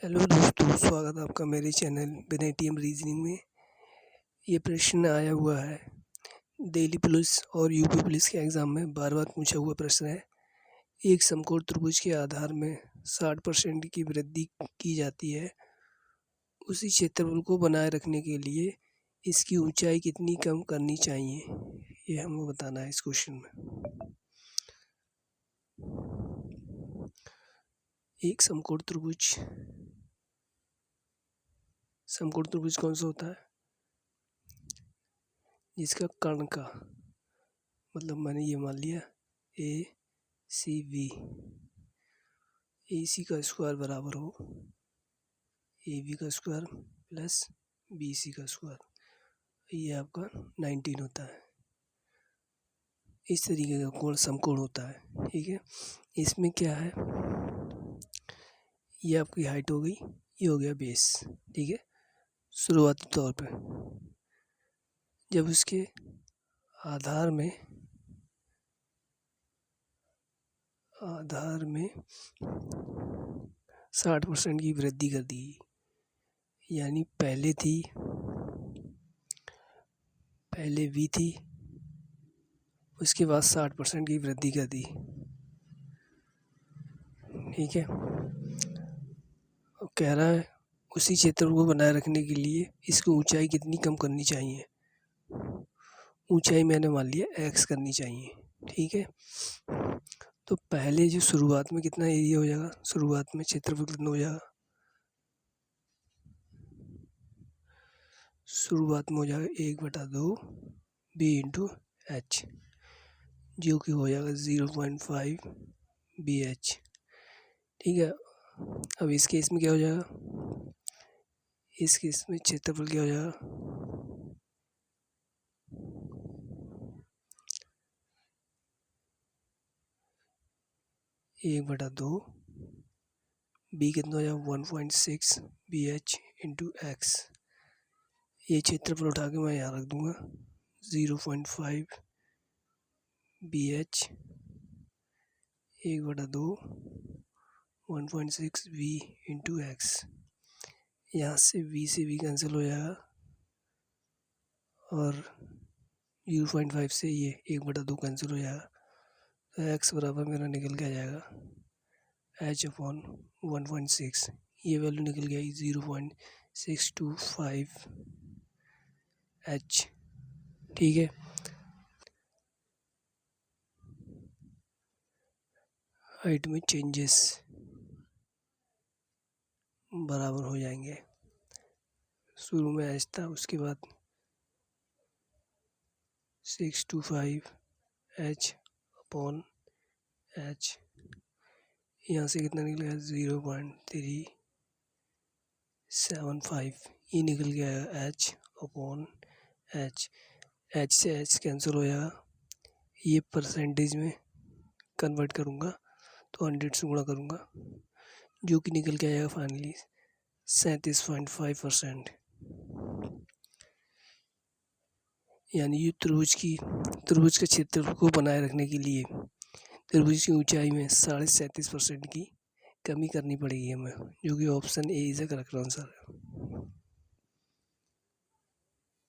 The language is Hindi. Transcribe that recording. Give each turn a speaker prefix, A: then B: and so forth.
A: हेलो दोस्तों, स्वागत है आपका मेरे चैनल बिना एटीएम रीजनिंग में। ये प्रश्न आया हुआ है दिल्ली पुलिस और यूपी पुलिस के एग्ज़ाम में बार बार पूछा हुआ प्रश्न है। एक समकोण त्रिभुज के आधार में 60% की वृद्धि की जाती है। उसी क्षेत्रफल को बनाए रखने के लिए इसकी ऊंचाई कितनी कम करनी चाहिए, ये हमें बताना है इस क्वेश्चन में। एक समकोण त्रिभुज कौन सा होता है? जिसका कर्ण का मतलब मैंने ये मान लिया ए सी बी, ए सी का स्क्वायर बराबर हो ए बी का स्क्वायर प्लस बी सी का स्क्वायर, ये आपका 19 होता है। इस तरीके का कोण समकोण होता है, ठीक है। इसमें क्या है, ये आपकी हाइट हो गई, ये हो गया बेस, ठीक है। शुरुआती तौर पे जब उसके आधार में 60% की वृद्धि कर दी, यानी पहले v थी, उसके बाद 60% की वृद्धि कर दी, ठीक है। अब कह रहा है उसी क्षेत्र को बनाए रखने के लिए इसकी ऊंचाई कितनी कम करनी चाहिए। ऊंचाई मैंने मान लिया x करनी चाहिए, ठीक है। तो पहले जो शुरुआत में कितना एरिया हो जाएगा, शुरुआत में क्षेत्रफल कितना हो जाएगा, शुरुआत में हो जाएगा 1/2 b इंटू एच, जो कि हो जाएगा 0.5 BH, ठीक है। अब इस केस में क्या हो जाएगा, इस केस में क्षेत्रफल क्या हो जाएगा, एक बटा दो बी कितना हो जाएगा 1.6 BH इंटू एक्स। ये क्षेत्रफल उठा के मैं यहाँ रख दूंगा 0.5 BH 1/2 1.6 V इंटू एक्स। यहाँ से V से V कैंसिल हो जाएगा और 0.5 से ये 1/2 कैंसिल हो जाएगा, तो x बराबर मेरा निकल के आ जाएगा h/1.6। ये वैल्यू निकल गई 0.625 h, ठीक है। हाइट में चेंजेस बराबर हो जाएंगे, शुरू में h था, उसके बाद 625 h/h, यहाँ से कितना निकल गया 0.375, ये निकल गया h/h। h से h कैंसिल हो जाएगा, ये परसेंटेज में कन्वर्ट करूँगा तो 100 से गुणा करूँगा, जो कि निकल के आएगा फाइनली 37.5%। यानी ये त्रिभुज के क्षेत्रफल को बनाए रखने के लिए त्रिभुज की ऊंचाई में 37.5% की कमी करनी पड़ेगी हमें, जो कि option A is the correct answer है।